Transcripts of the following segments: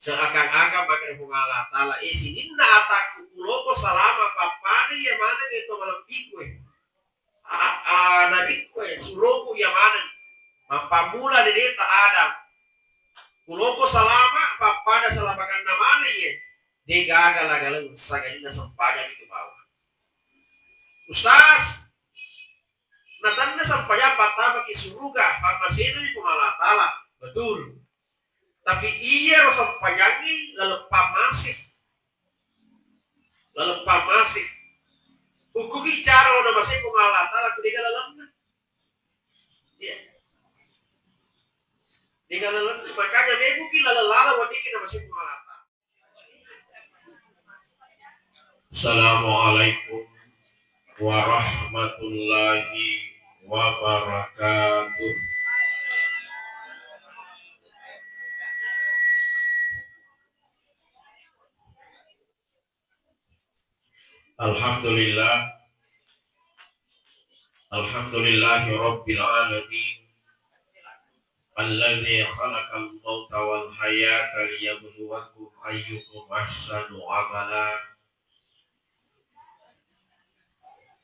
seakan-akan makin Allah Ta'ala isininna ataku kuloko salama papani ya mana gitu malam pikwe nabi kwe suroku ya mana mapamula di deta Adam kuloko salama papada salamakan namanya ya dia gagal saganya sampaya di bawah Ustaz natanda sampaya patama ki suruga pamasina di Allah Ta'ala betul. Tapi iya rasa payangi lalu pamasif hukuki cara udah masih pengalat ala kudiga lalamna iya diga lalamna makanya mebuki lalala wadiki na masih pengalat. Assalamualaikum warahmatullahi wabarakatuh. Alhamdulillahi rabbil alamin allazi khalaqal mauta wal hayata liyabluwakum ayyukum ahsanu amala.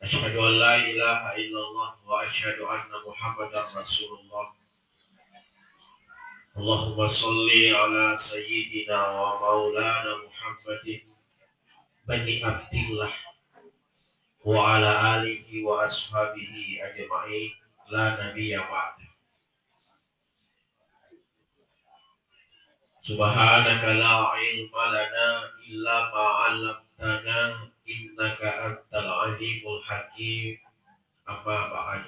Asyhadu an la ilaha illallah wa asyhadu anna muhammadar rasulullah. Allahumma sholli ala sayyidina wa maulana Muhammadin bani Abdillah wa ala alihi wa ashabihi ajma'in la nabiyya ba'd. Subhanaka la ilma lana illa ma 'allamtana innaka antal alimul hakim. Amma ba'd.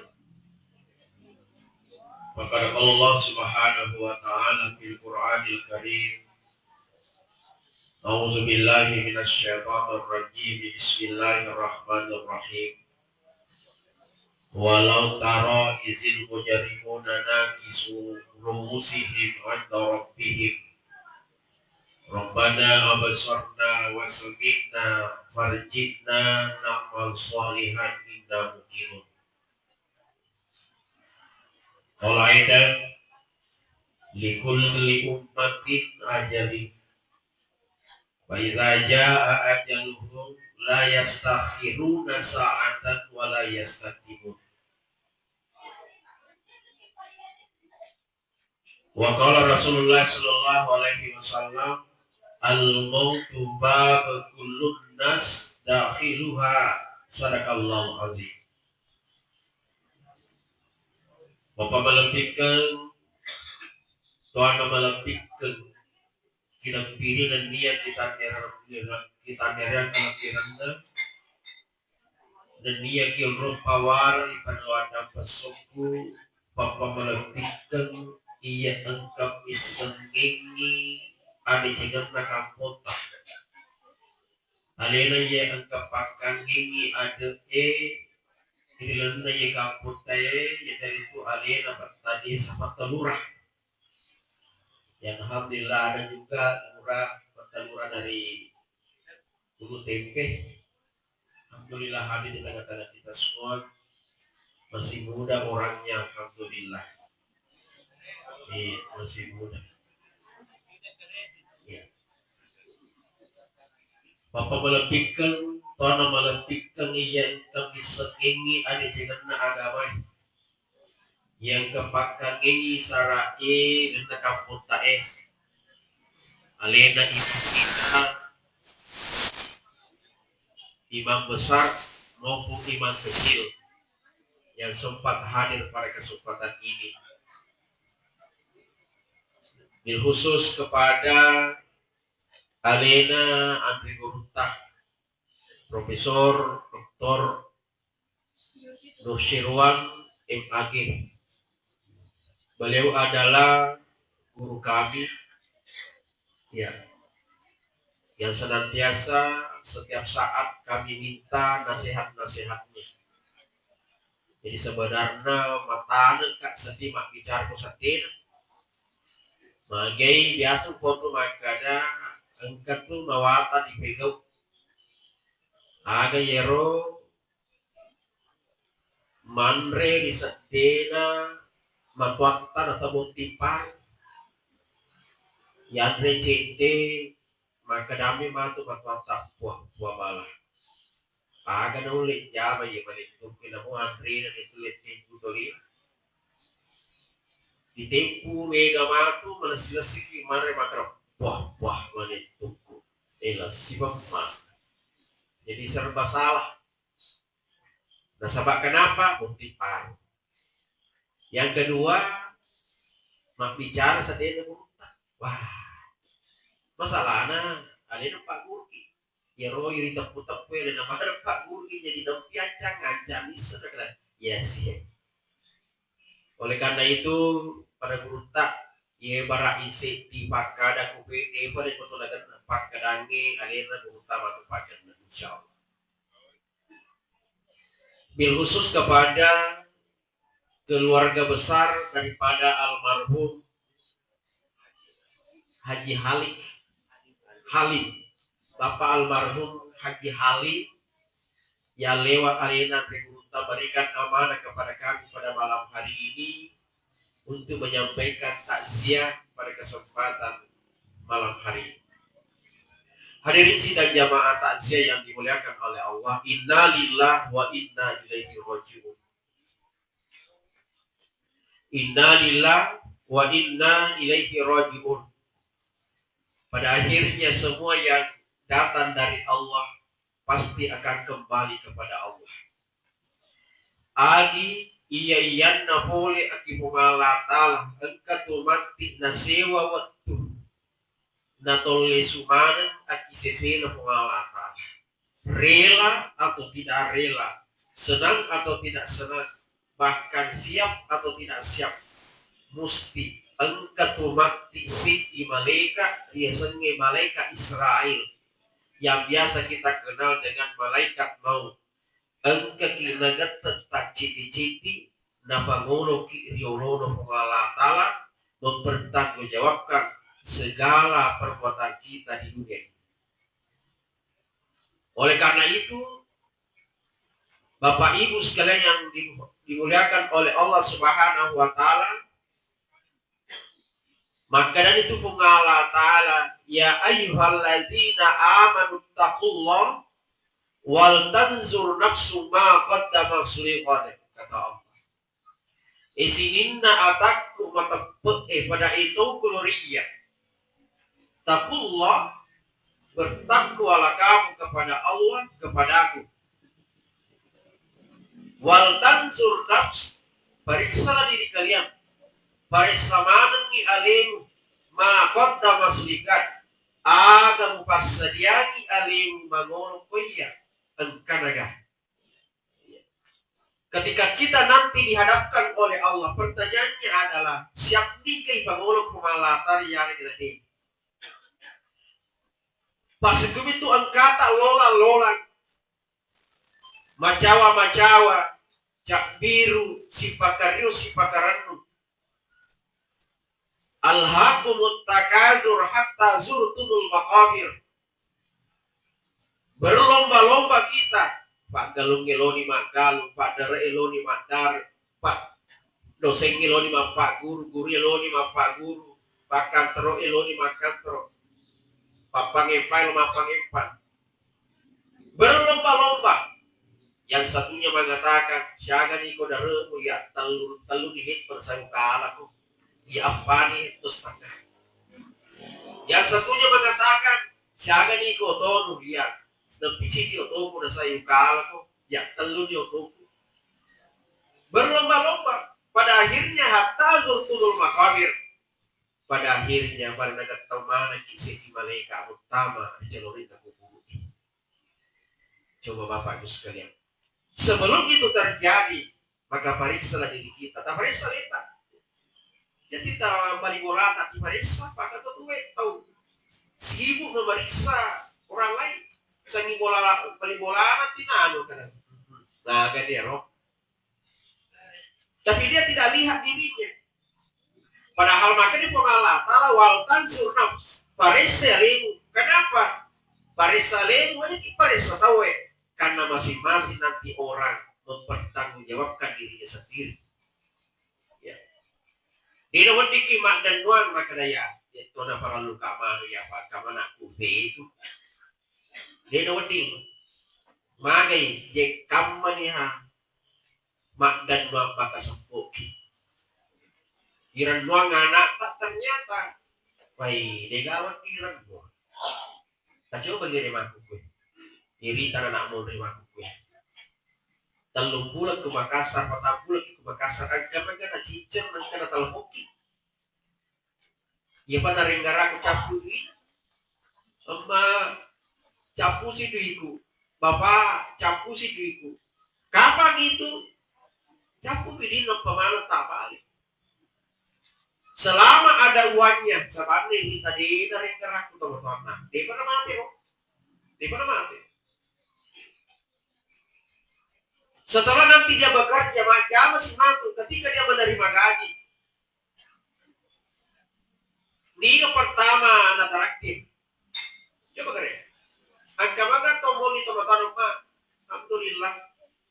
Faqad Allah subhanahu wa ta'ala fil Qur'anil Karim. A'udzu billahi minasy syaithanir rajim. Bismillahirrahmanirrahim. Walau tara izil mujrimuna nakisu ru'usihim 'inda rabbihim Rabbana absarna wa sami'na farji'na na'mal shalihan inna muqinun. Qala aidan likulli ummatin ajalin wa iza jaa ajaluhum la yastakhiruna sa'atan wa la yastaqdimun. Wa qala Rasulullah sallallahu alaihi wasallam al-mautu bab kullun nas dakhiluha sadaqallahu azim. Bapak melebihkan Tuhan melebihkan kita pilih dan niat kita nerang dan niat kita pawar pada wadah pesuku. Bapak melebihkan ia engkau isengingi adi jangan nakapota alena ia engkau pakangingi ada Ilana ye kaputae dari itu alena tadi sama telurah. Yang alhamdulillah ada juga telurah dari Ulu Tempe. Alhamdulillah hadir di tengah-tengah kita semua. Masih muda orangnya, alhamdulillah. Masih muda. Ya. Bapak melebihkan Tuhan melebihkan yang kami sekengi ada jangan agama yang kepakan ini sarai dan kapota alena kita imam besar maupun imam kecil yang sempat hadir pada kesempatan ini. Bil khusus kepada alena Andri Gurutah Profesor Dr. Nusyirwan MAG. Beliau adalah guru kami ya, yang senantiasa setiap saat kami minta nasihat-nasihatnya. Jadi sebenarnya matanen kak setimak bicara kusatin magai biasa foto makada angkat tuh nawata dipegang aga yero manre di sedena matuatan atau motipan Yang recende maka dami matu tak buah balah. Aga na ulit jama ya balituk kinamu Andre na itulit tempu toli. Di tempu mega matu malas-lasik mare makar buah manitukku. Elas sibak mah. Jadi serba salah. Nah, sebab kenapa? Bukti paru. Yang kedua, mak bicara sadena buta. Wah, masalahnya alena Pak Gurki. Ya roh yuri tepu-tepu ya nama Pak Gurki jadi dompiacang ngancam bisa kata. Ya sih. Oleh karena itu pada guru tak ye bara isi di pakada kupede pada potolagan pakadange alena guru tak matu pakan insyaallah. Bil khusus kepada keluarga besar daripada almarhum Haji Halim, Bapak almarhum Haji Halim yang lewat arena Trikuta berikan amanah kepada kami pada malam hari ini untuk menyampaikan takziah pada kesempatan malam hari ini. Hadirin sidang jamaah takziah yang dimuliakan oleh Allah, inna lillahi wa inna ilaihi raji'un. Inna lillahi wa inna ilaihi raji'un. Pada akhirnya semua yang datang dari Allah pasti akan kembali kepada Allah. Agi iyanna pole aki pungalatala engkatu mati na sewa waktu na tolle sumanan aki sesena pungalatala. Rela atau tidak rela, senang atau tidak senang, bahkan siap atau tidak siap, musti engkatu mati siti malaikat biasanya malaikat Israel yang biasa kita kenal dengan malaikat maut. Engka kinagat tak citi-citi na Pangulo ki Riolono Pengalatala mempertanggungjawabkan segala perbuatan kita di dunia. Oleh karena itu, Bapak Ibu sekalian yang dimuliakan oleh Allah Subhanahu wa taala, maka dan itu Allah taala, ya ayyuhalladzina amanu taqullah wal tanzur nafsu ma qaddama suliqad, kata Allah. Isininna atakku mataput pada itu kuloria. Taqullah, bertakwalah kamu kepada Allah, kepadaku. Wal tanzur nafs, periksalah diri kalian. Pariksa manengi alemu ma qaddama suliqad, aga mupassadiani alemu mangono koya engkanaga. Ketika kita nanti dihadapkan oleh Allah, pertanyaannya adalah siap dikai pangolok pemalatar yang ini. Pas segum itu angkata lola macawa cak biru sipakariu sipakaranu alhaqumut takazur hatta zurtumul maqabir. Berlomba-lomba kita, Pak Galung ngeloni mak galung, Pak Dara eloni mak dar, Pak dosen eloni mak Pak guru, guru eloni mak Pak guru, Pak kantro eloni mak kantro, Pak pangepan mak pangepan. Berlomba-lomba. Yang satunya mengatakan, "Syaga ni ko daremu ya telu dihit bersangkalaku." Ya apa nih terus tengah. Yang satunya mengatakan, "Syaga ni ko tonu lihat." Lebih dia otoku na sayu kala ko, ya telu dia otoku. Berlomba-lomba, pada akhirnya hatta zurtul makabir. Pada akhirnya pada nagat tamana kisah di malaikat utama di jalur itu kubur. Coba Bapak Ibu sekalian. Sebelum itu terjadi, maka periksalah diri kita. Tak periksa kita. Jadi tak balik bola tak diperiksa, maka tuh tahu sibuk memeriksa orang lain. Sangi bali bola nanti nano kan. Nah, kan dia roh. Tapi dia tidak lihat dirinya. Padahal makanya pengalah tala wal tansur nafs. Paresalemu. Kenapa? Paresalemu itu paresa tahu karena masing-masing nanti orang mempertanggungjawabkan dirinya sendiri. Ya. Di nomor dikimak dan nuan maka daya. Ito na para luka mano ya pa kamana kuve itu. Dia wading magay je kamani ha makdan ma makasampo. Iran doang anak tak ternyata. Wai degawat iran doang. Tak coba gini maku kue. Iri tanah nak mau nerima kue. Telung bulan ke Makassar, 4 bulan ke Makassar, agak magana cicem magana talmoki. Ya pada renggara aku capu ini, amma capu si duiku, bapak capu si duiku. Kapan itu? Capu ini nampak mana tak balik. Selama ada uangnya, sebenarnya kita di renggara aku teman-teman. Dia pada mati kok. Dia pada mati. Setelah nanti dia bekerja, macam masih mampu ketika dia menerima gaji. Ini yang pertama anak terakhir. Coba keren. Angka maga tombol itu makanan mak. Alhamdulillah.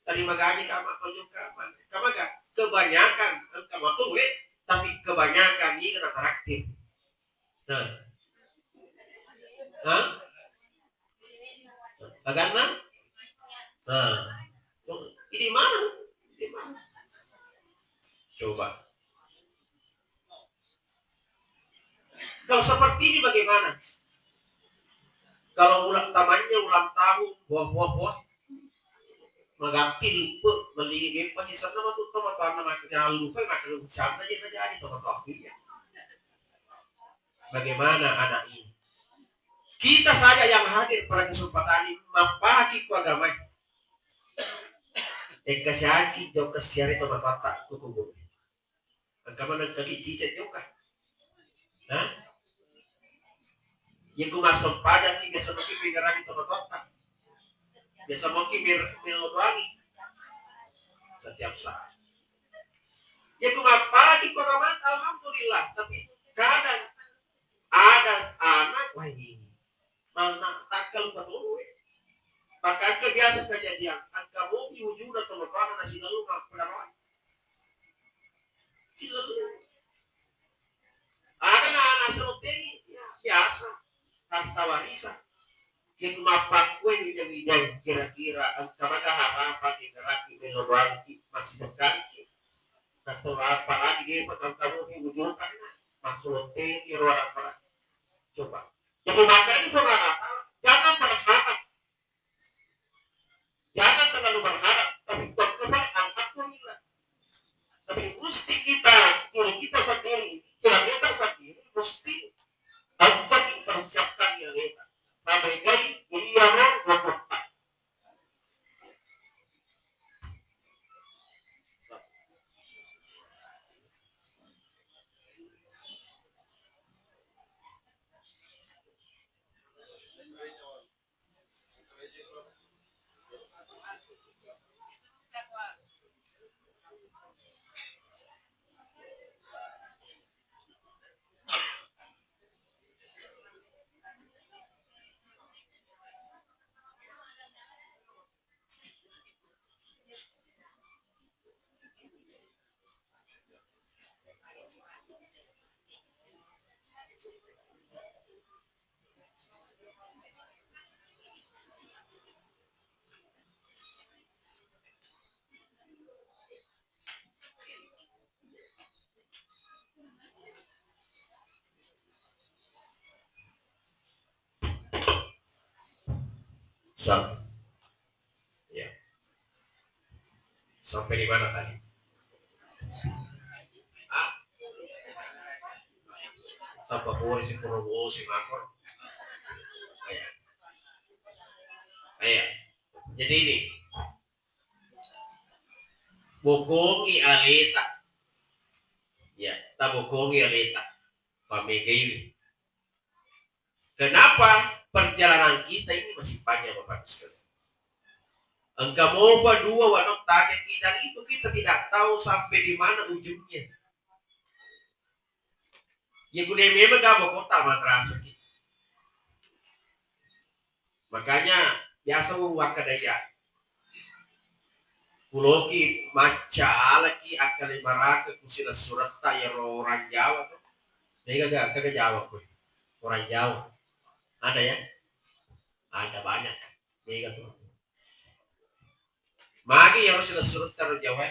Terima gaji kama tunjuk kama. Kamaga kebanyakan angka matuwe, tapi kebanyakan ini anak terakhir. Nah. Hah? Bagaimana? Nah. Ini mana? Ini mana? Coba. Kalau seperti ini bagaimana? Kalau ulang tahun, buah, mengganti lupa, melingin pasti sana waktu teman-teman makin lupa, makin sana aja teman-teman. Bagaimana anak ini? Kita saja yang hadir pada kesempatan ini membagi agama. Kasihaki jauh kesiari teman-teman tak kukubu. Agama nak kali cicit jauh kan? Hah? Yang gue masuk pajak ini biasa mungkin pinggirani teman-teman. Biasa mungkin melodoangi setiap saat. Ya gue pagi agama alhamdulillah. Tapi kadang ada anak lagi mana takal betul. Bahkan kebiasaan kejadian angka mobil ujung dan teman-teman nasi lalu nggak pernah silalu. Ada anak seperti ini ya biasa harta warisan. Yang mapak kue yang kira-kira angka maka apa dikeraki melodoangi masih berganti atau apa lagi dia petang kamu di ujung kan masuk di ruang apa coba. Jadi makanya itu jangan berharap. Jangan terlalu berharap, tapi berharap alhamdulillah. Tapi mesti kita, diri kita sendiri, kita sendiri mesti dapat dipersiapkan ya kita. Sampai dari miliaran berkorban. Ya. Sampai di mana tadi? Sampai boleh si Purwowo si Makor. Ayah. Jadi ini bogongi alita. Ya, tak bogongi alita. Pamegay. Kenapa perjalanan kita ini masih panjang Bapak sekalian? Engkau mau dua wanok target kita itu kita tidak tahu sampai di mana ujungnya. Ya gue memang gak mau kota madrasah kita. Makanya biasa uang kadaya. Puloki maca lagi akan ibarat kusila surat ya orang Jawa tuh. Dia kagak Jawa pun. Orang Jawa. Ada ya? Ada banyak. Dia tuh. Magi yang harus surut taruh Jawa.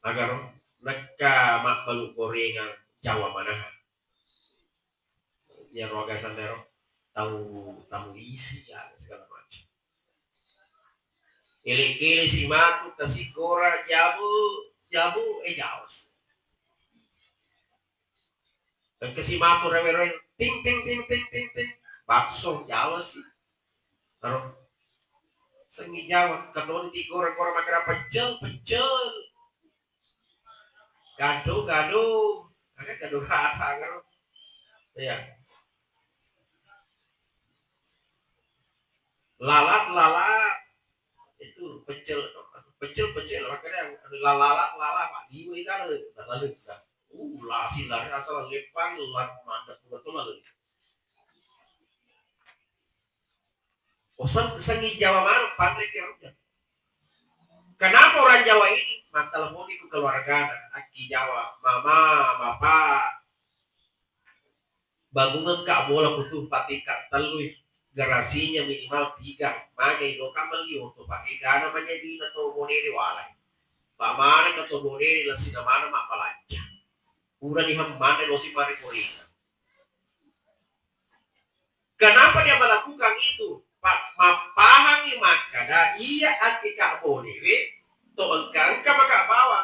Agar mereka mak balu gorengan Jawa mana? Ya roga sandero tahu isi ya segala macam. Ili-ili si matu kasih kora jabu jaus. Dan kasih matu rewe ting ting ting ting ting ting bakso jaus sih. Taruh sengi Jawa katanya di kora makan pecel gaduh agak gaduh apa kan ya lalat itu pecel makanya lalat pak diwe kan lalu lah silar asal lepang lat mantap betul lagi bosan sengi Jawa mana pandai kerja kenapa orang Jawa ini telepon itu keluarga aki Jawa mama bapak bangunan kak bola butuh patika telui garasinya minimal 3 magai lo kamali untuk pakai gana namanya di atau moneri walai pamane ka to moneri la sinamana mak palanca ura di hamane lo si mari korina kenapa dia melakukan itu pak mapahami makada iya ati kak bonewe to engkang maka bawa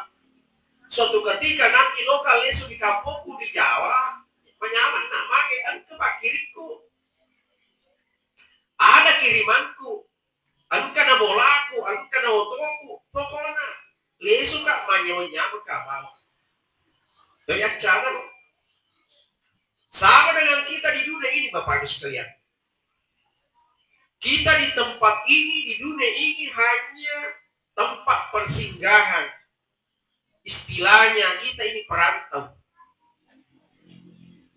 suatu ketika nanti lokal lesu di kampungku di Jawa menyaman nak magai ke pakiriku ada kirimanku angka na bolaku angka na otoku pokoknya lesu kak manyonya bawah lihat cara sama dengan kita di dunia ini Bapak Ibu sekalian kita di tempat ini di dunia ini hanya tempat persinggahan istilahnya kita ini perantau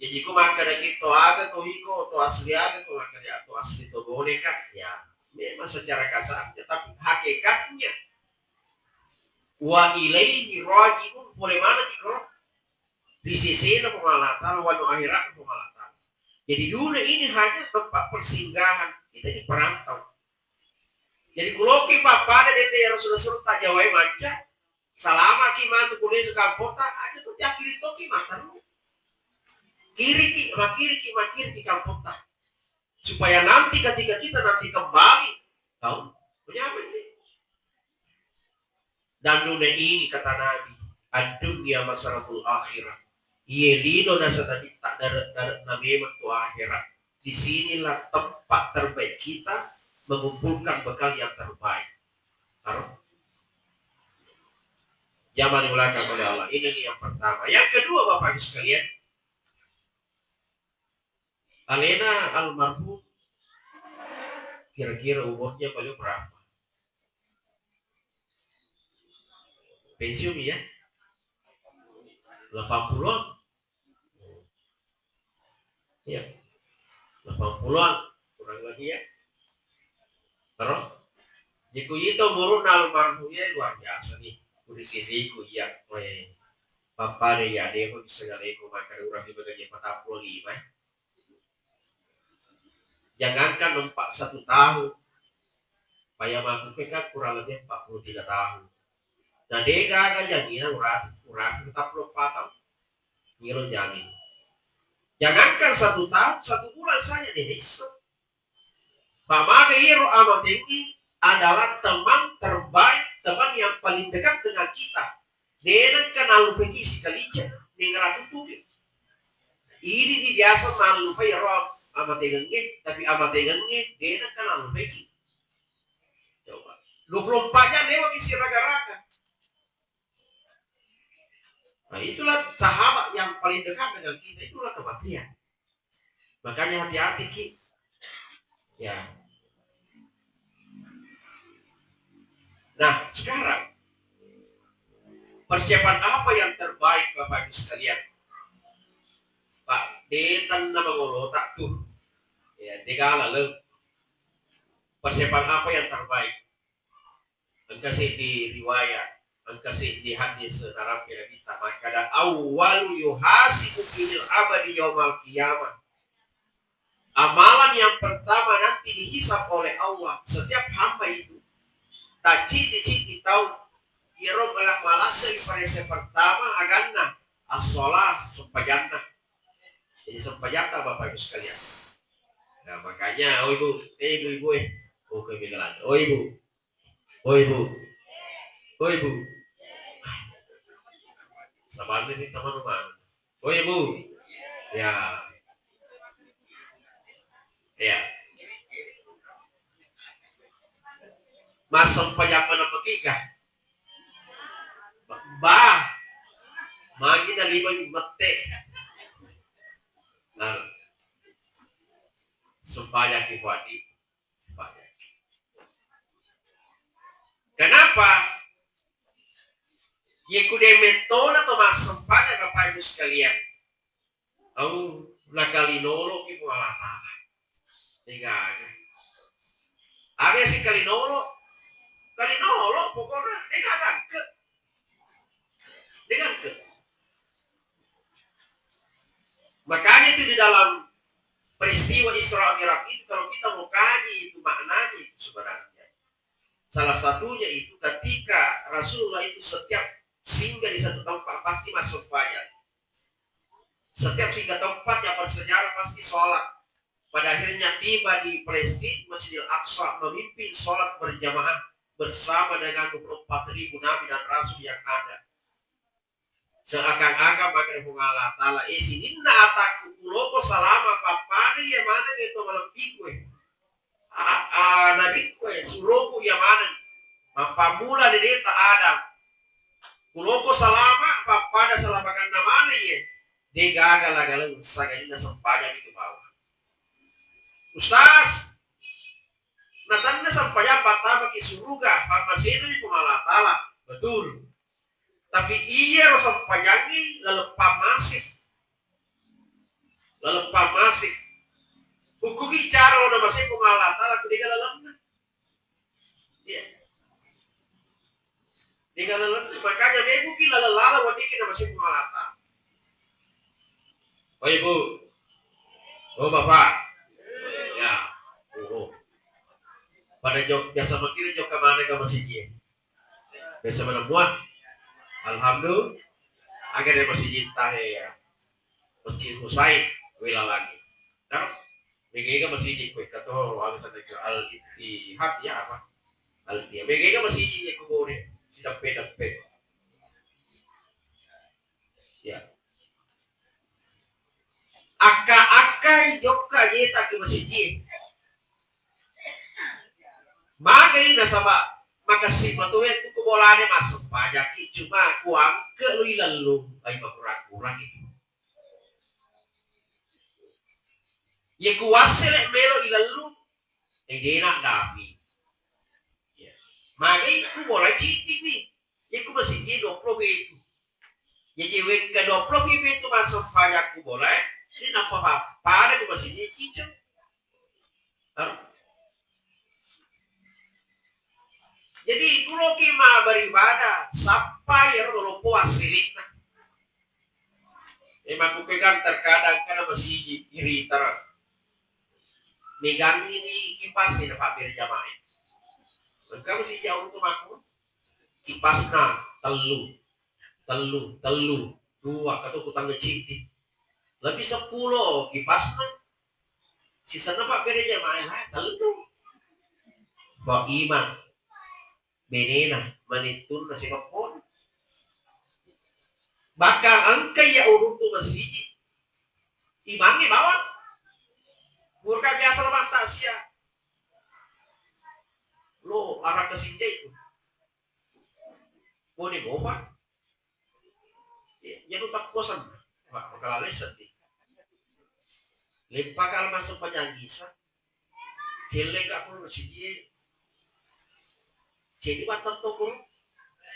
jadi ku makan kita ada tuh hiko tuh asli ada tuh makan ya tuh asli tuh boneka ya memang secara kasarnya tapi hakikatnya wa ilaihi rajiun boleh mana kiko di sisi pengalatan wa akhirat pengalatan jadi dunia ini hanya tempat persinggahan kita ini perantau jadi kuloki papa ada dete yang sudah tak jawai manca selama kima tuh kuliah sekampota aja tuh kiri toki makan kiri kampota supaya nanti ketika kita nanti kembali tahu punya apa ini dan dunia ini kata Nabi ad-dunya masaraful akhirat yelino nasa tadi tak darat nabi waktu akhirat disinilah tempat terbaik kita mengumpulkan bekal yang terbaik taruh zaman diulakan oleh Allah ini yang pertama yang kedua Bapak Ibu sekalian Alena almarhum kira-kira umurnya paling berapa? Pensiun ya? 80-an? Ya, 80-an kurang lagi ya. Terus, jiku itu murun almarhumnya luar biasa nih. Di sisiku ya, papa deh ya dia pun segala ikut makan urang di bagian 45. Jangankan 1 tahun payah mampu PK kurang lebih 43 tahun nah dia gak jadi urang tetap 4 tahun ngiro jamin jangankan 1 tahun 1 bulan saja dia bisa mama hero amat tinggi adalah teman terbaik teman yang paling dekat dengan kita dia kenal pergi si kalija dengan ratu tuh ini biasa malu ya roh amat tegangnya tapi amat tegangnya dia kan lalu beki coba 24 jam dewa isi raga-raga nah itulah sahabat yang paling dekat dengan kita itulah kematian makanya hati-hati Ki ya nah sekarang persiapan apa yang terbaik Bapak Ibu sekalian Pak detan nama tak tuh ya digala le persiapan apa yang terbaik engkau sih di riwayat Kasih di hadis Arab yang kita maka awwalu yuhasibu fil abadi yaumal qiyamah. Amalan yang pertama nanti dihisab oleh Allah setiap hamba itu. Tak citi tahu Yero galak malak dari pada pertama aganna as-sholah sempajana. Jadi sempajana Bapak Ibu sekalian. Nah makanya ibu oke bilang ibu sama ini teman-teman ibu ya mas sempajana nama tiga magi na lima yung mate. Nah, supaya kiwadi. Kenapa? Yekude metoda to masempanya Bapak Ibu sekalian. Au nakalinolo ki mualata. Tiga. Ada si kalinolo pokoknya dengan ke. Makanya itu di dalam peristiwa Isra Mi'raj itu kalau kita mau kaji itu maknanya itu sebenarnya. Salah satunya itu ketika Rasulullah itu setiap singgah di satu tempat pasti masuk bayar. Setiap singgah tempat yang bersejarah pasti sholat. Pada akhirnya tiba di Palestina Masjidil Aqsa memimpin sholat berjamaah bersama dengan 24.000 nabi dan rasul yang ada. Seakan-akan makin Allah Ta'ala sini na ataku kuloko salama papari ya mana gitu malam pikwe nabi kwe suruku ya mana mapamula di deta Adam kuloko salama papada salamakan namanya ya dia gagal saganya sampainya di bawah Ustaz natanda sampainya patah bagi suruga pamasih itu di Allah Ta'ala betul. Tapi iya rasa payangi lelepa masif. Hukum bicara udah masih pengalatan aku diga lelemna. Iya. Diga lelemna makanya mebu ki lalala wadi kita masih pengalatan. Oh Ibu. Oh Bapak. Ya. Oh. Pada jok biasa makin jok kemana ke masjid. Biasa mana buat? Alhamdulillah agar dia masih cinta ya masjid Husain wila lagi nah BG masih jikwe kata orang sana ke al-ittihad ya apa al-ittihad BG masih jikwe kubore sidap pe ya aka joka yeta ke masjid magai nasaba maka si batuet itu kebolanya masuk pajak cuma uang ke lu lalu ay kurang itu ya kuasile melo ilalu ay nak nabi ya maka itu boleh citik nih ya ku masih jadi 20 itu ya jewe ke 20 itu masuk pajak ku boleh ini apa pada ku masih jadi cicing jadi kalau kita beribadah sampai kalau puas silitna. Memang kupegang terkadang karena masih iri ter. Megang ini kipas ini Pak berjamaah. Mereka masih jauh untuk aku. Kipasna telu. Dua atau kutang ngeciti. Lebih 10 kipasna. Sisanya Pak berjamaah telu. Bawa iman. Benena manitun na si kapon. Bakal angkay ya urung tu masjid. Imangi bawang. Burka biasa naman tasya. Lo arah ke sinja itu. Boleh gopa. Ya lu tak kosan. Bakal seti. Lempa kalau masuk penyanggisan. Jelek aku masjid. Jadi batas toko,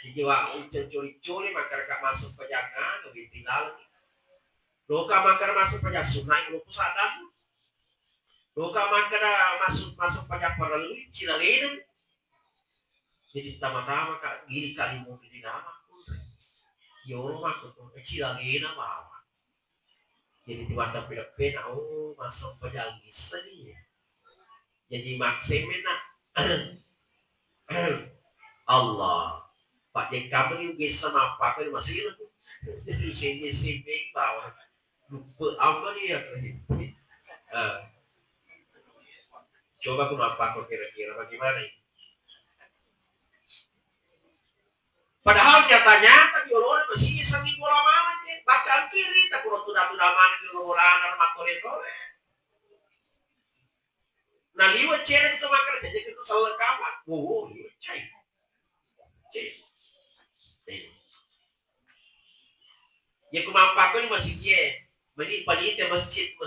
jadi curi makar masuk penjaga, lebih tinggal. Loka makar masuk penjaga sunai, lu pusatan. Loka makar masuk penjaga perlu, cila leden. Jadi tama-tama kak gini kali mau di nama. Yo aku tuh kecil lagi nama. Jadi tiba-tiba pena masuk pejalan bisa nih. Jadi maksimalnya Allah. Pak Jek kamu nih bisa apa kan masih itu. Jadi sini bawah. Lupa apa nih ya. Coba aku apa kok kira-kira bagaimana ini? Padahal nyata-nyata di orang masih sangi bola mana aja. Bahkan kiri tak kurang tudah mana di orang nama tole-tole. Nah liwat cewek itu makan jadi itu selalu kapan? Oh, liwat cai. Ya kumampakon masih dia. Mani panitia masjid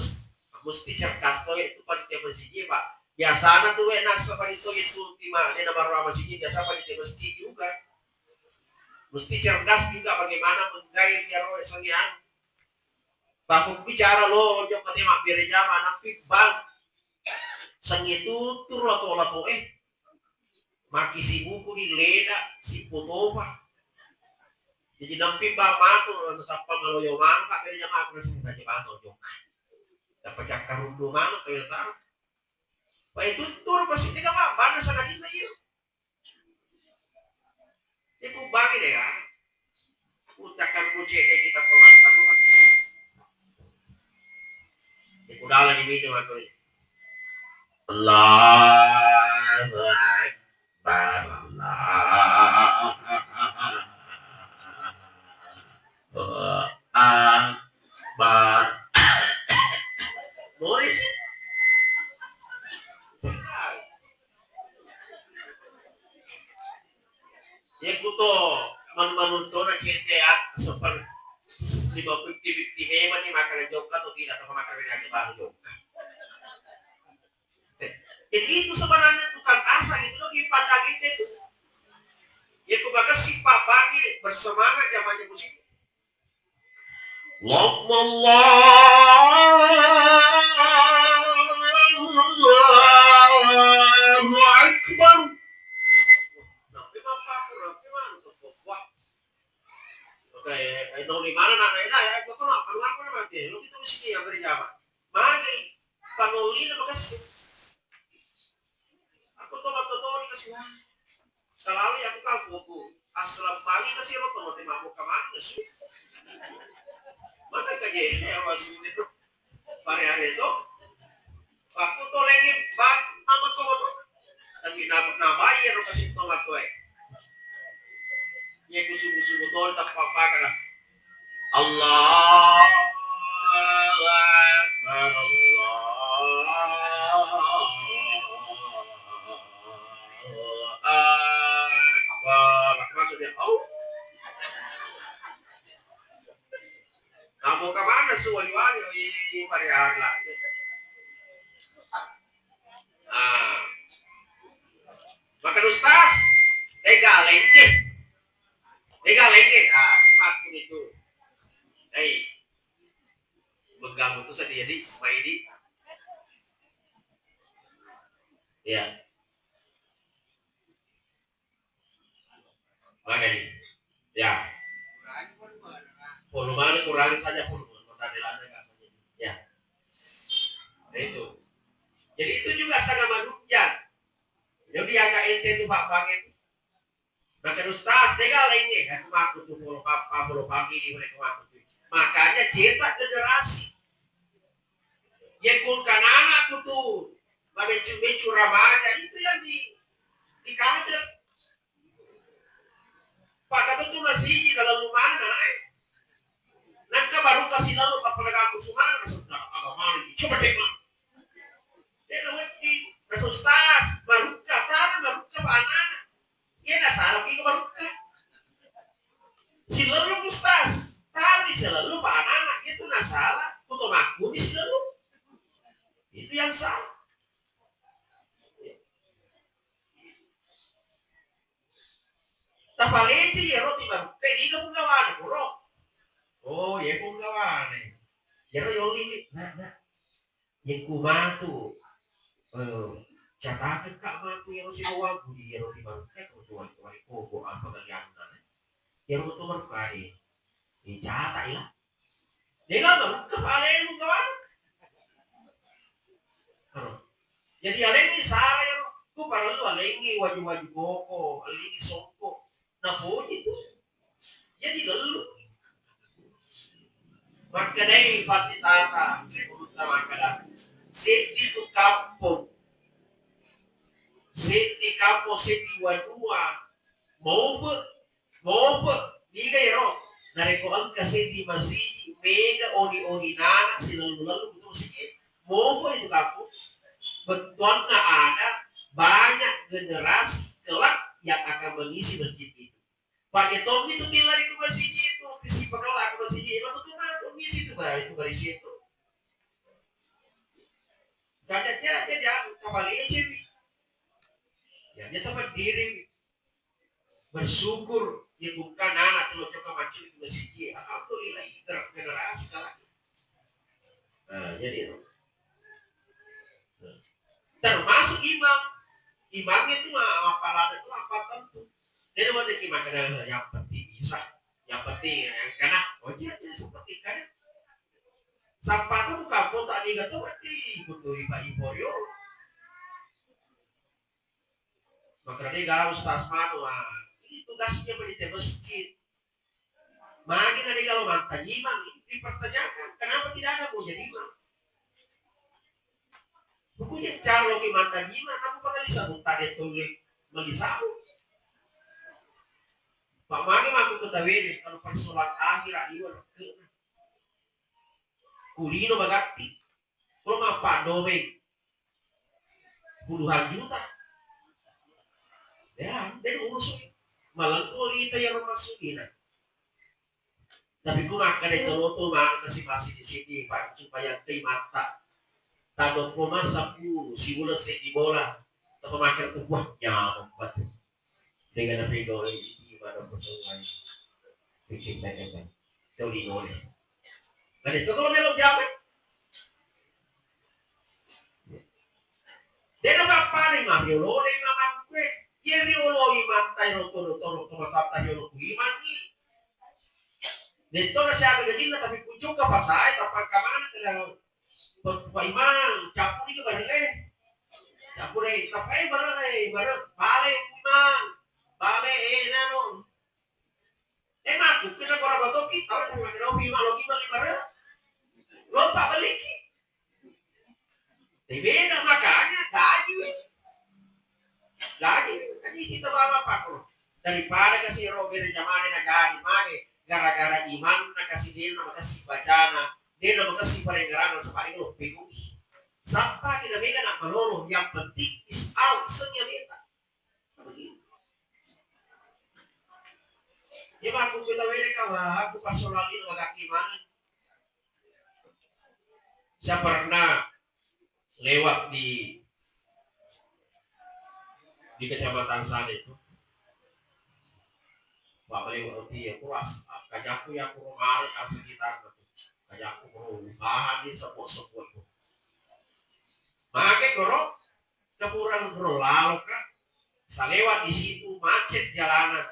mesti cerdas tuh itu panitia masjid Pak. Biasanya tuh nasa panitia itu lima dia nama masjid biasa panitia masjid juga. Mesti cerdas juga bagaimana menggait dia roh sangian. Baku bicara lo ojo katanya biar jama tapi bang sang itu tur lato maki si buku di leda si potopa. Jadi nampi ba mato tetap pangaloyo mangka kaya jama aku nasi minta jama ojo. Dapat cakar rumah mana kaya tahu. Pa itu tur pasti tidak apa sa kanina yun. Itu bagi deh ya. Ucakan kucing kita pelan Udahlah di video aku ini. Allahu Akbar. Allahu Akbar. Boleh sih. Ya kuto manunto na cinta seperti 50-50 memang nih makan jauh atau tidak atau makan beda baru jauh. Jadi itu sebenarnya tukang asa gitu loh dipandang itu. Ya kumaka si bagi bersemangat zamannya musik. Allahu Akbar. Kayak nong di mana nak ya aku kan keluar kan mati lu itu mesti yang berjama magi panuli na makasih aku tuh di kasih selalu aku kalbuku aslam pagi kasih lo tuh mati mampu kemana sih mana kaje ya wasit itu hari itu aku tuh lagi bang sama tuh tapi nabayar lo kasih tuh mati ya kusubu tuh tak apa kan Allah Akbar Allah Akbar maksudnya nah mau kemana suwali-wali di Mariana makan ustaz legaleng aku itu mengganggu itu sendiri maini ya makanya ya volume kurang saja volume ya nah itu jadi itu juga sangat manusia jadi agak ente itu pak bangin makan ustaz legal ini kan aku tuh kalau pagi di mereka makanya cetak generasi yang kulkan anakku tuh becu remaja itu yang di kader pak kata tuh masih kalau lu mana nanti baru kasih lalu ke penegak kusuman sudah agama lagi coba deh mah dia nanti ustaz baru ke anak dia nggak salah itu baru si lalu ustaz tapi selalu pak anak itu nggak salah untuk aku di selalu itu yang salah tapaleci ya roti baru kayak ini pun gawane bro oh ya pun gawane ya ro yoli yang kumatu Catakan kak matu yang si bawang budi yang di bangkai kebetulan kemarin kobo apa kalian yang betul berkali dicatat ya dia nggak kepala yang kawan jadi alengi sara yang ku para lu alengi waju-waju koko alengi songko nah puji itu jadi lalu maka dari pati tata sebelum maka safety to kampung safety kampung safety wadua mau liga yero nareko ang kasi di masiji mega oni nana silalu betul sih mau itu kampung betul na ada banyak generasi kelak yang akan mengisi masjid itu. Pak Etom itu tinggal di masjid itu, di pekelak masjid itu, itu tuh mengisi itu dari situ. Kayaknya dia kembali sih, ya dia tempat diri bersyukur ya bukan anak kalau coba maju itu masjid. Alhamdulillah ini generasi kelak. Nah, jadi termasuk imamnya itu apalah itu apa tentu dia mau gimana yang penting bisa yang penting karena aja seperti kan sampah tuh kampung tadi gak tuh berarti butuh ibu yo maka dia gak ustaz manual ini tugasnya menjadi masjid makin ada kalau mantan imam itu dipertanyakan kenapa tidak ada mau jadi imam bukunya calo gimana gimana aku bakal disambung tadi tulis melisahun Pak Magi aku ketahui kalau persoalan akhir adiwan ke kulino bagati kalau ngapa dobeng puluhan juta ya dan urus malah tuh kita yang masukin tapi gue makan itu lo tuh makan kasih di sini Pak supaya mata tado koma 10 si bola di bola tapi makan tuh kuatnya membuat dengan apa yang ini pada persoalan bikin mereka tahu di nol dan itu kalau melok jaman dia apa nih mah yolo nih mama gue ya yolo imantai roto mata yolo imani dito na siya kagagin na tapi punyong kapasay tapag kamana kailangan pagpaimang capo ni ka ba capo rin kapay barang bale imang bale nanon matu kita gora bato kita tahu yang makna imang lo imang ibara lo pa balik na makanya gaji kita bawa pa ko daripada kasi Robert Jamane na gaji mage gara-gara iman na kasi dia na makasih bacana dia na makasih parengaran sa paling lo bingung sampai kita mega nak melolo yang penting is out senyalita ya aku kita wele kawa aku pasolali na magakiman saya pernah lewat di kecamatan sana itu bapak lewat roti ya kuas kajaku yang kurang al sekitar kajaku bahan di sepot-sepot makanya korok kekurang lalu kan salewat di situ macet jalanan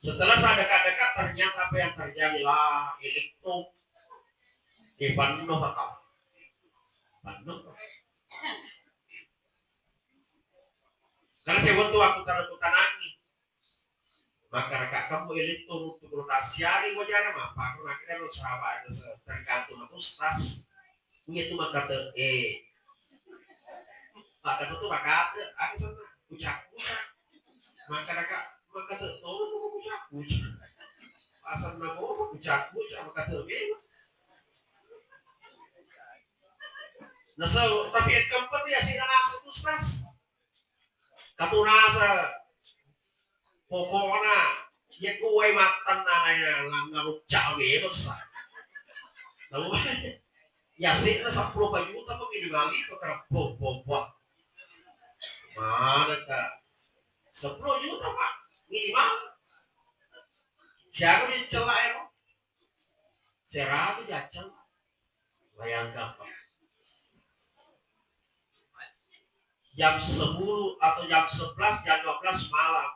setelah saya dekat-dekat ternyata apa yang terjadi lah itu di Bandung bakal Bandung karena saya butuh aku taruh lagi maka kakak kamu elit turun rotasiari wajar mah pak aku akhirnya lo sahabat itu tergantung aku stas punya itu maka pak kata tuh maka aku sana ucap maka kakak maka tuh tuh ucap asal nama ucap maka tuh nah so tapi yang keempat ya sih nasa tuh stas katu nasa pokoknya ya kue matan nananya ngamuk cawe besar lalu ya sih na 10 juta tuh minimal itu karena boba mana kak 10 juta pak minimal siapa yang celah ya serah tuh jacel bayangkan pak jam 10 atau jam 11 jam 12 malam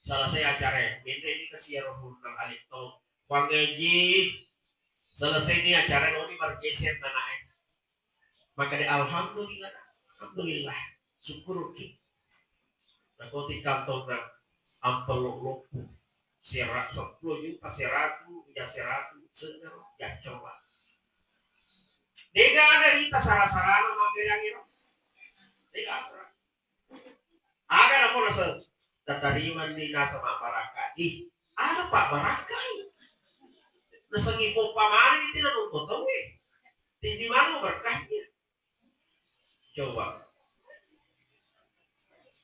selesai acara ini kasih rohul nang alito wangeji selesai ini acara ini bergeser tanah maka di alhamdulillah alhamdulillah syukur nakoti kantong na ampel lumpuh serat 10 juta seratu ya seratu senar ya coba dega ada rita sarana mampirang itu dega asra aga na mo nasa tatariman ni nasa mabaraka di ada pak baraka nasa ngipong pamanin hindi na nung totoo hindi man mo berkahnya coba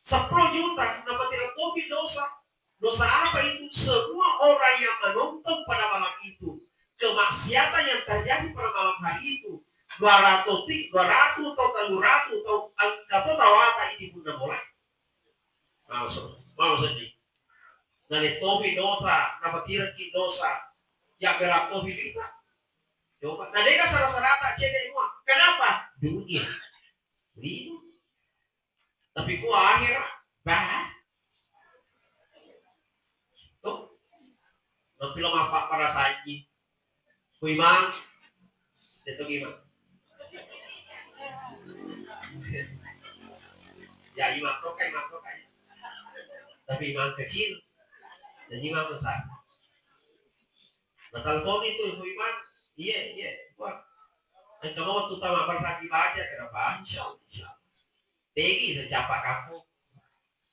10 juta dapat COVID dosa. Dosa apa itu? Semua orang yang menonton pada malam itu, kemaksiatan yang terjadi pada malam hari itu, 200 atau 300 atau tawata ini pun boleh. Mau sedih. Nali COVID dosa, dapat dosa, yang berat COVID itu. Coba. Nah, dia salah-salah tak cedek semua. Kenapa? Dunia. Ini. Tapi gua akhir bah tuh film apa para saji kuimang itu gimana ya imam tuh kan tapi imam kecil dan imam besar nah telepon itu kuimang iya gua dan kamu waktu utama bersaji baca kenapa insya Tegi secapak kamu.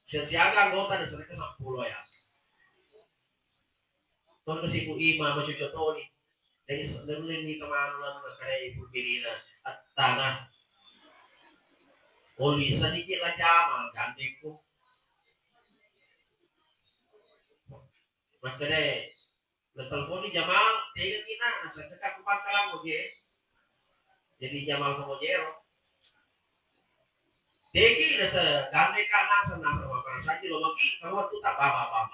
Sesiaga anggota dan serta 10 ya. Tuan kesipu ima macuco toni. Jadi sebenarnya ini kemana karena ibu birina tanah. Oli sedikit lah jama gantiku. Makanya telepon ni Jamal tega kita nasa kakak pangkalan mo jadi Jamal Pemojero. Deki nasa gande kana sa nasa mga saji lo maki kamu tu tak baba.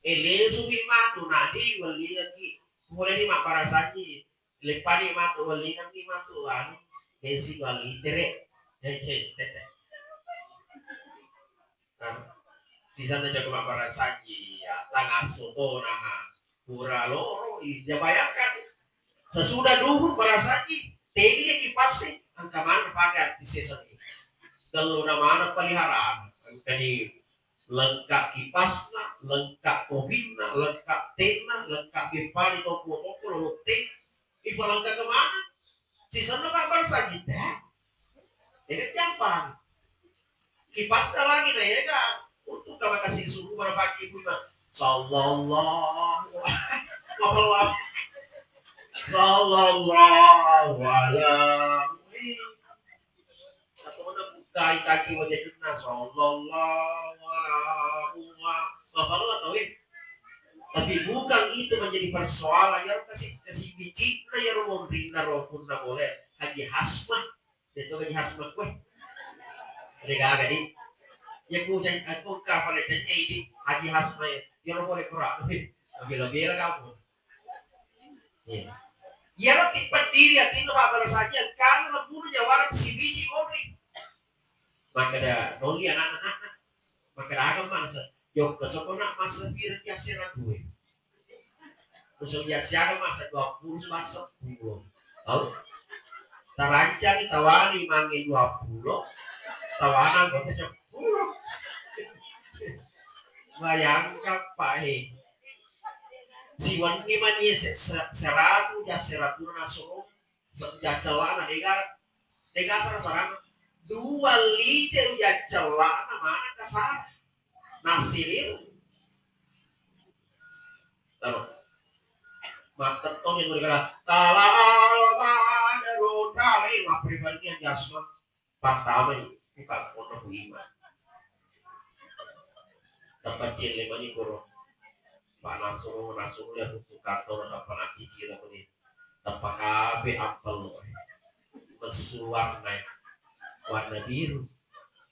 Ele subi matu nadi wali lagi. Mulai ni mak para saji. Lepani matu wali nanti matu an. Desi wali tere. Sisa na jago mak para saji ya tangah soto nama pura loro jabayangkan. Sesudah duhur para saji tegi yang kipasi angka mana pagar di season ini. Kalau nama peliharaan jadi lengkap kipasna, lengkap kovinna, lengkap tena, lengkap bipali toko lalu teh, ibu lengkap kemana? Sisa nama bangsa kita, dengan jampang. Kipasna lagi nih ya kan, untuk kamu kasih suruh pada pagi ibu mah, sallallahu alaihi kai kaki wajah kita sallallahu alaihi wasallam tapi bukan itu menjadi persoalan yang kasih biji na ya rombring na ropun na boleh haji hasmah itu haji hasmah gue ada agak di ya aku kapal cennya ini haji hasmah ya boleh kurang lebih kamu ya lo tipe diri ya tino apa saja kan lebih jawaran si biji rombring maka ada noli anak-anak maka ada agam masa jok kesokona masa biar biasa gue terus biasa masa 20 masa 10 tahu tarancang tawani mangi 20 tawanan gue 10 bayangkan pak si wangi mani seratu ya seratu naso ya celana dega sarana 2 liter ya celana mana kasar nasilir taruh mata tong yang berkata talal madaru tali mah pribadi yang jasma pertama bukan kono iman tempat cile mani koro panasuru ya untuk kantor atau panci kira ini tempat kabe apel bersuarna warna biru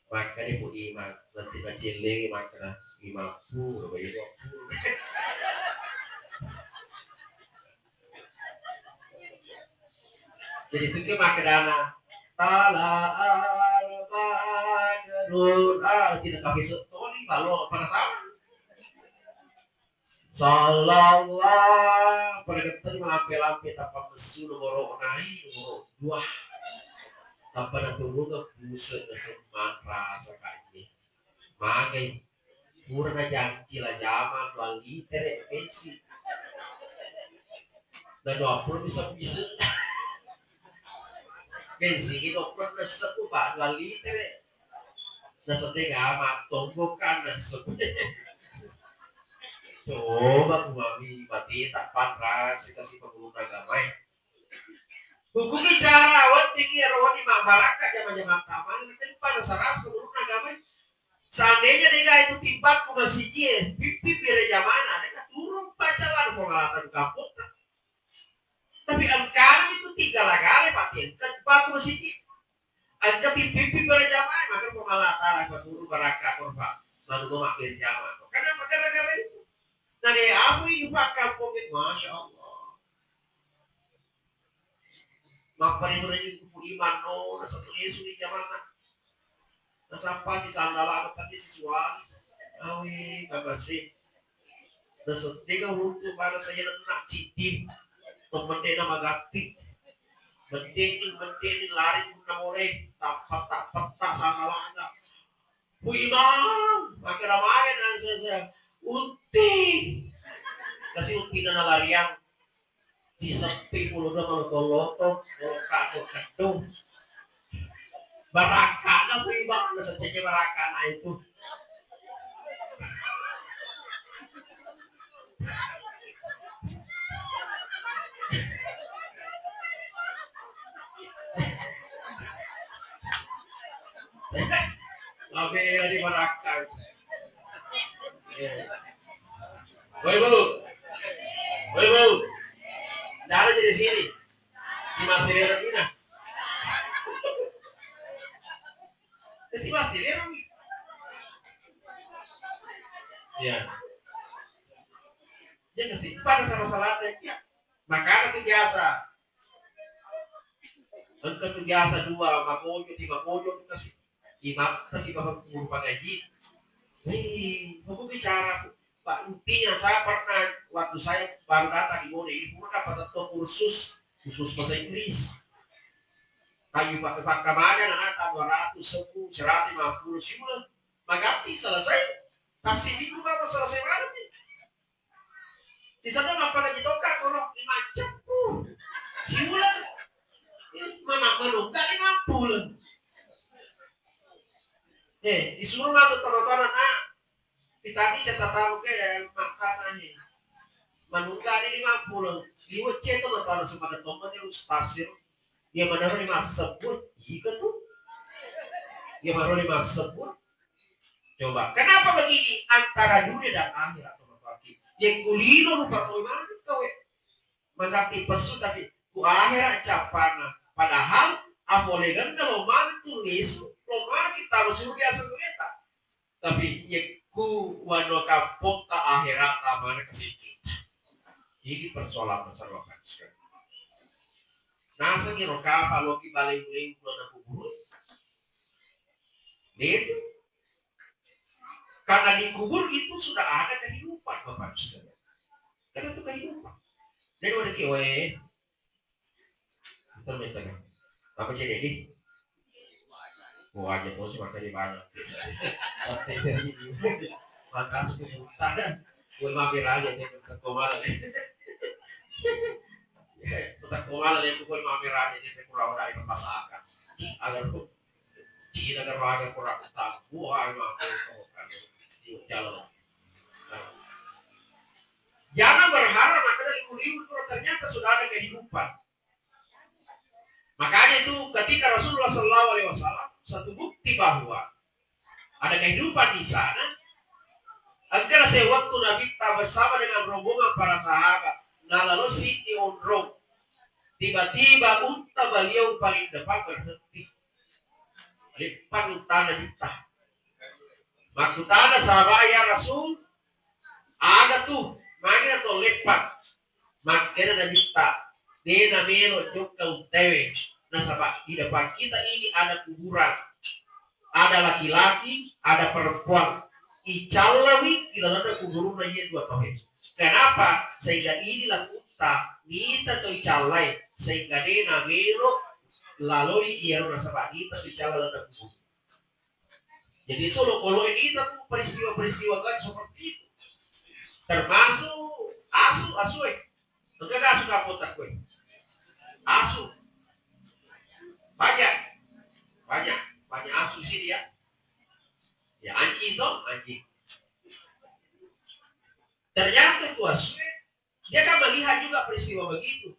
maka dia pun iman nanti kecil lagi maka 50 bagi 20 jadi suka maka dana tala al-badru Tidak kafe setoli kalau pada sama. Salallah pada ketemu lampe-lampe tanpa mesu nomor naik nomor dua tanpa datang ke pusat kesemaan rasa kaji magai purna janji lah jama lagi terpensi dan 20 bisa pensi itu pernah sepu pak lagi tere na setengah amat tombokan na coba kumami mati tak panras kasih pengguna agama hukum bicara wan tinggi rawani mabaraka jama-jama taman itu pada saras pengguna agama seandainya dia itu timbat ku masjid pipi bere jamana dia turun pacalan pengalatan kampung tapi angkara itu 3 kali pakai tempat ku masjid angka pipi bere jamana maka pengalatan apa turun baraka korban lalu mak bere jamana karena gara-gara itu nah dia aku ini pak kampung itu masya Allah maparin itu iman no satu Yesus di jamana sampai si sandala tadi siswa awi kabasi dasar tiga untuk pada saya nak citi temen nama gati mending lari guna boleh tak sandala enggak puimang makin ramain saya unti kasih unti na lariang si sepi puluh dua kalau kado baraka na puimang nasa saja baraka na itu Labe di baraka. Woi bu, dari jadi sini di Masilero ini. Di Masilero nih. Ya. Ya kasih pada sama-sama aja. Maka itu biasa. Engkau itu biasa 2, makojo, 3 kojo kasih. Imam kasih bapak guru pengaji. Aku bicara Pak intinya saya pernah waktu saya baru datang di Bone ini pun dapat kursus bahasa Inggris. Kayu pakai kamarnya anak 200 10 150 siulan. Magati selesai. Kasih minggu apa selesai banget nih. Sisanya apa lagi tokak kalau 5 jam siulan. Mana menunggang 50. Disuruh nggak terutama kita ini catatan oke ya makanannya menunggang ini 50 liwat itu nonton sebagai tombol yang pasir dia menaruh 5 sebut jika tuh dia menaruh 5 sebut coba kenapa begini antara dunia dan akhirat yang kulino lupa mana kau mengerti pesu tapi ku akhirat capana padahal apolegan kalau mana tulis mana kita masuk biasa ternyata tapi ku wano kapok ta akhirat mana kesitu ini persoalan besar lokan sekali nasa kiro kapa loki baling-baling na kubur itu karena di kubur itu sudah ada kehidupan Bapak sekalian karena itu kehidupan dan udah kiwe ternyata apa jadi ini aja tuh sih makanya banyak tapi sering maka suka gue mampir aja nih ke Komala nih ke Komala nih gue mampir aja nih ke Pulau Dai Perpasakan agar tuh Cina agar kurang utang buah mampir kan jalan jangan berharap maka dari kuliah itu ternyata sudah ada kehidupan makanya itu ketika Rasulullah SAW satu bukti bahwa ada kehidupan di sana. Agar sewaktu Nabi kita bersama dengan rombongan para sahabat, nah lalu Siti Ondrong, tiba-tiba unta beliau paling depan berhenti. Lipat utana kita. Makutana sahabat ya Rasul, ada tuh, makanya tuh lepat. Makanya Nabi kita, dia namanya Jokka Utewe. Nah sahabat, di depan kita ini ada kuburan. ada laki-laki, ada perempuan. Icalawi kilalana kuburu na iya dua tahun. Kenapa? Sehingga inilah kunta nita to icalai sehingga dia namero lalu iya rasa nita to icalai lana kuburu. Jadi itu loh kalau ini itu peristiwa-peristiwa kan seperti itu. Termasuk asu enggak asu kamu tak kue. Asu banyak asu di sini ya. Ya anjing dong, anjing. Ternyata itu asu dia kan melihat juga peristiwa begitu.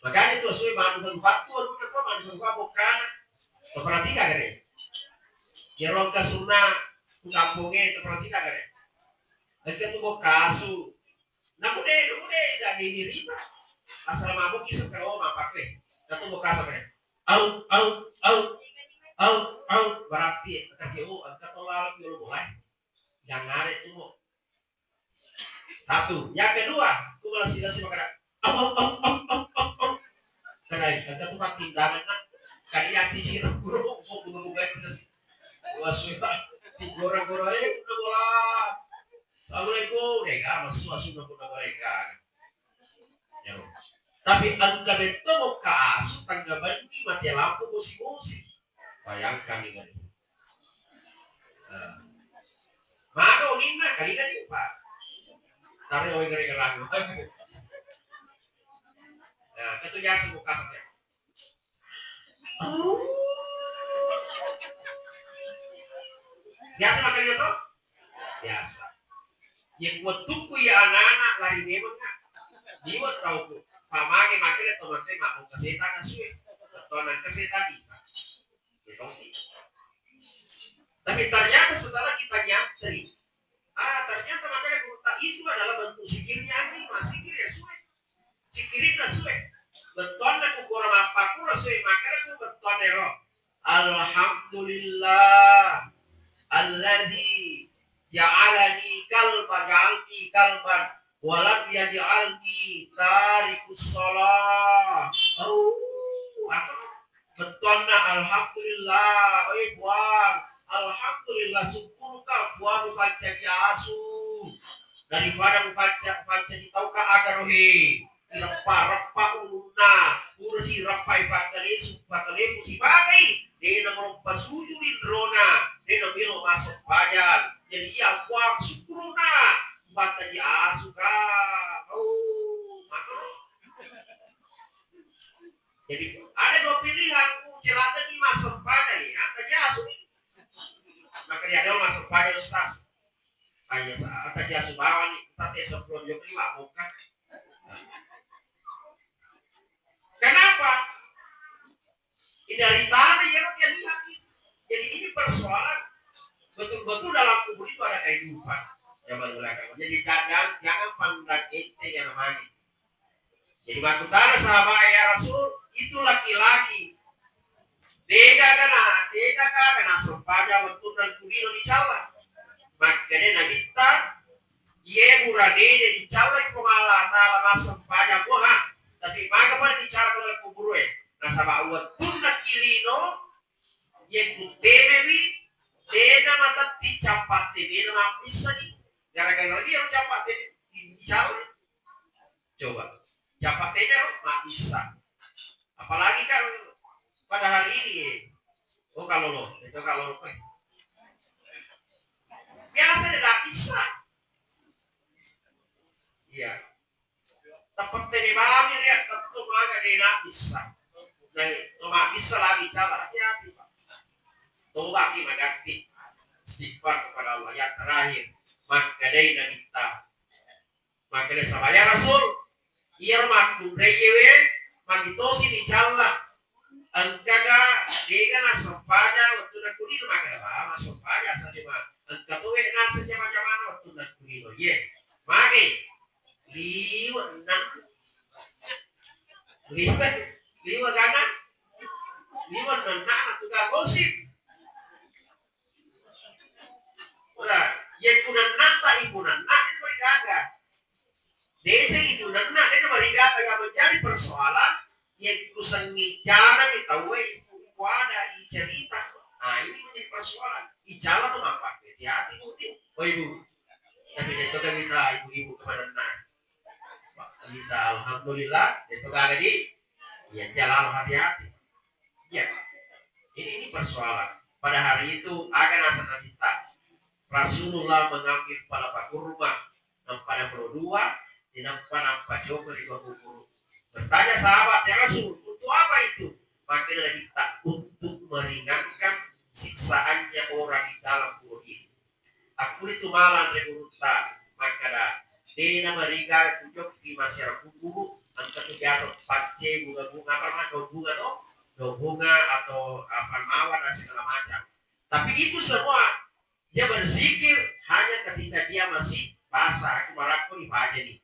Makanya itu asu manusia faktor, manusia bukan. Perhatikan kan ya. Ya orang kasuna kampungnya perhatikan kan ya. Dan itu mau kasu. Namun deh gak dirima. Asal mabuk kisah kalau mau pakai. Itu mau kasu kan. Au berarti kaki angkat tolak dulu boleh. Yang ada itu mau. Satu. Yang kedua, aku malah sih makan. Karena angkat tuh pakai tindakan kan. Kali yang cici itu burung mau buka itu sih. Wasuita digoreng-goreng udah bola. Assalamualaikum, mereka masuk mereka. Ya. Tapi angka beto mau kasu tanggapan ini mati lampu musik. Bayangkan dengan itu. Maka unina kali kan itu Pak. Tarik orang gara-gara lagi. Nah, itu jasa buka saja. Biasa makan itu? Biasa. Yang buat tuku ya anak-anak lari memang kan. Dia buat tahu tuh. Pamage makin atau makin mau kesehatan kasih. Atau nanti kesehatan kita. Tapi ternyata setelah kita nyantri, ternyata makanya kita itu adalah bentuk sikirnya ini, sikir ya suwe. Sikirin suwe. Bentuknya kurang apa kurang suwe, makanya itu bentuknya roh. Alhamdulillah. Alladzi ja'alani kalban walam yaj'alni tarikus shalah. Betulnya alhamdulillah, buang. Alhamdulillah syukurkah buang baca asu daripada baca ditauka agar rempah uluna ursi rempah bakali musibagai dia nomor pasuju indrona dia nomor masuk badan jadi ia buang syukurna baca asu jadi ada dua pilihan celaka ini masuk badan ya tanya asu maka dia ada masuk pada ustaz hanya saat dia subawa nih tapi sebelum dia kelima bukan kenapa ini dari tanah ya dia lihat jadi ini persoalan betul-betul dalam kubur itu ada kehidupan yang menggunakan jadi jangan pandang ente yang namanya jadi batu tanah sahabat ya Rasul itu laki-laki Dega kana sempaja betul dan kulino dicala. Makanya nabita ye buradene dicala pengala tala mas sempaja bola. Tapi maka pada dicala oleh kuburue. Nasaba betul na kilino ye kutemewi dena mata dicapat dena mapisa di. Gara-gara dia capat dicala. Coba capat dena mapisa. Apalagi kan pada hari ini, kalau lo biasa tidak bisa, iya, tempat tadi bangun ya, tentu maka tidak bisa, nah, bisa lagi cara hati-hati pak, tobat kita ganti, istighfar kepada Allah yang terakhir, maka dia kita, maka dia sabaya Rasul, ia makmum reyewe, magitosi dicalla. Angkaga dia na sempaja waktu nak kulino maka apa sempaja saja mah angka tuwe na saja macam waktu nak kulino ye mage liwa gana liwa nana tukang gosip ora ye kunan nata ibu nana itu berigaga desa ibu nana itu berigaga yang menjadi persoalan yang kusengi cara kita itu ada cerita. Nah ini alhamdulillah itu kali di ya jalan hati-hati ya. Ini persoalan pada hari itu akan asal kita Rasulullah mengambil palapa kurma nampak dua nampak coba di bawah guru. Bertanya sahabat ya Rasul, untuk apa itu? Maka kita untuk meringankan siksaannya orang di dalam kubur ini. Aku itu malam rebuta maka dah dena meringan tujuh di masyarakat kubur angka tu biasa pace bunga-bunga apa namanya bunga atau apa mawar dan segala macam. Tapi itu semua dia berzikir hanya ketika dia masih basah. Aku di pagi nih.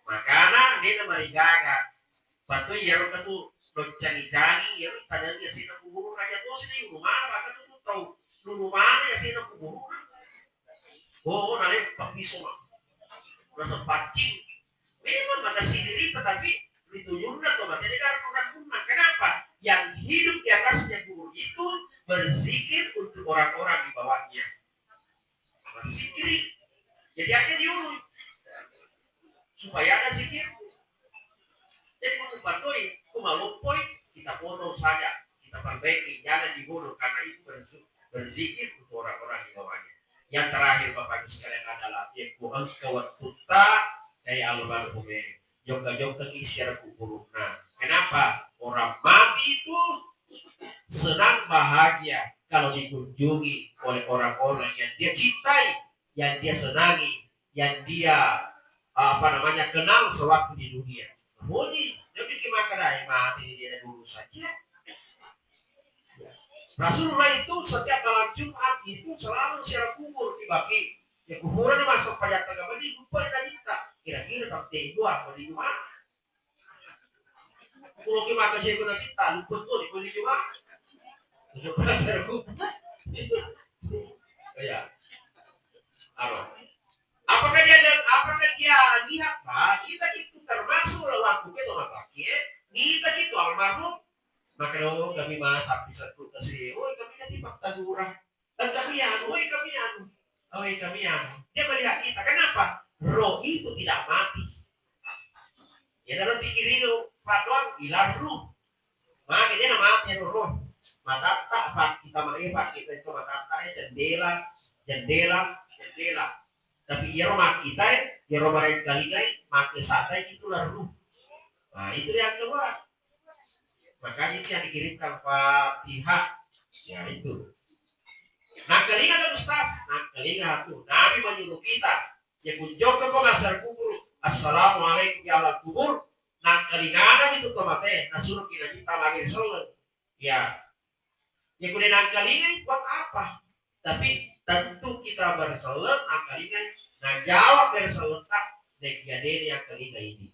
Makanya dia merigaga. Batu ya roka tu cani-cani ya tanya dia sih nak kubur raja tu sih rumah maka tu tahu rumah ya sih nak kubur. Oh nale papiso mah. Rasa pancing. Memang maka sendiri tetapi ditunjukkan tuh materi karena orang rumah. Kenapa? Yang hidup di atasnya kubur itu berzikir untuk orang-orang di bawahnya. Berzikir. Jadi aja diulu supaya ada zikir. Jadi untuk bantuin, kumalupoi kita bodoh saja, kita perbaiki, jangan dibodoh karena itu berzikir untuk orang-orang di bawahnya. Yang terakhir Bapak Ibu sekalian adalah yaitu engkau tuta kayak almarhum jongga isyarat kubur. Nah, kenapa orang mati itu senang bahagia kalau dikunjungi oleh orang-orang yang dia cintai, yang dia senangi, yang dia kenal sewaktu di dunia. Bunyi, jadi gimana mati dia dulu saja. Rasulullah itu setiap malam Jumat itu selalu siar kubur dibagi. Ya kuburan masuk pada tengah ini lupa kita. Kira-kira tak tengok apa di rumah. Kalau kita kerja guna kita lupa tuh di rumah. Untuk siar kubur. Ya. Apakah dia lihat Pak? Kita itu termasuk waktu kita pakai. Kita itu almarhum. Maka dong kami masak bisa tuh kasih. Oh kami nanti fakta kurang. Dan kami Dia melihat kita. Kenapa? Roh itu tidak mati. Ya dalam pikir itu Pak hilang roh. Maka dia mati roh. Mata tak kita mengepak kita itu mata jendela. Tapi ya rumah kita ya rumah yang kali maka satai itulah ruh. Nah itu yang kedua. Makanya itu yang dikirimkan Fatihah. Ya itu. Nah kelinga kan Ustaz. Nah kelinga itu. Nabi menyuruh kita. Ya kunjung ke masar kubur. Assalamualaikum ya Allah kubur. Nah kelinga itu tomate. Nah suruh kita lagi sholat. Ya. Ya kemudian nah kelinga buat apa? Tapi tentu kita bersolat angkalinya. Nah jawab bersolat negara yang kelinga ini.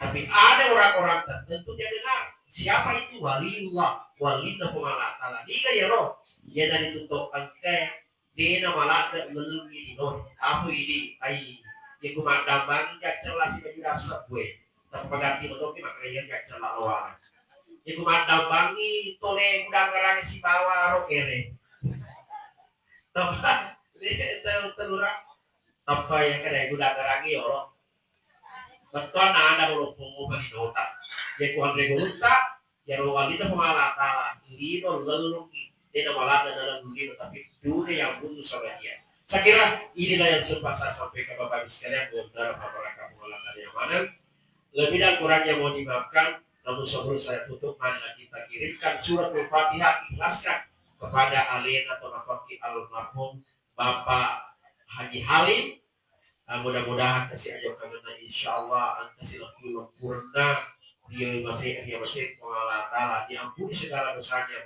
Tapi ada orang-orang tertentu dia dengar siapa itu waliullah pemala ta'ala. Dia ya roh. Dia dari tutup angke dia malaka melungi di non. Apa ini? Ai dia kumandang bagi jak celah si baju dasar gue. Tapi pengganti mendoki maka dia jak celah awal. Dia kumandang bagi tole udang garang si bawa rokere. Tempat telurang apa yang kena guna gerangi orang betul ada berhubung bagi dota ya kuan reguluta ya ruang itu pemala tala lido lelungi dia malah dalam lido tapi dunia yang butuh sama dia. Saya kira inilah yang sempat saya sampaikan Bapak Ibu sekalian dalam rangka pengelolaan yang mana lebih dan kurangnya mau dimaafkan. Namun sebelum saya tutup marilah kita kirimkan surat Al-Fatihah ikhlaskan kepada alien atau nafaki almarhum Bapak Haji Halim. Mudah-mudahan kasih aja karena insyaallah kasih sempurna dia masih mengalah diampuni segala dosanya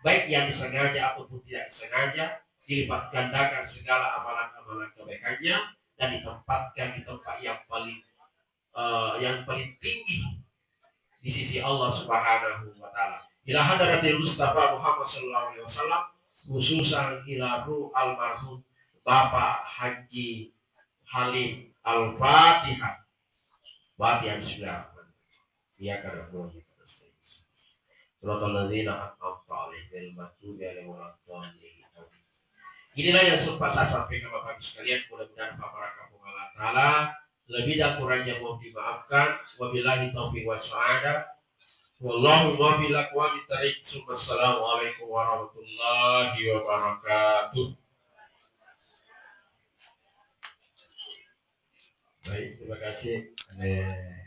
baik yang disengaja ataupun tidak disengaja, dilipat gandakan segala amalan-amalan kebaikannya dan ditempatkan di tempat yang paling tinggi di sisi Allah Subhanahu wa taala. Ila hadratil Mustafa Muhammad sallallahu alaihi wasallam khususan ila ruh almarhum Bapak Haji Halim Al-Fatihah. Fatihah bismillahirrahmanirrahim. Ya kana boleh terus. Suratul ladzina an'amta alaihim maghdubi alaihim waladdallin. Inilah yang sempat saya sampaikan Bapak Ibu sekalian, mudah-mudahan Bapak Allah Taala Lebih dan kurangnya mohon dimaafkan. Wabillahi taufiq wassaada. Wallahu muwaffiq wa bittarik. Assalamualaikum warahmatullahi wabarakatuh. Baik, terima kasih.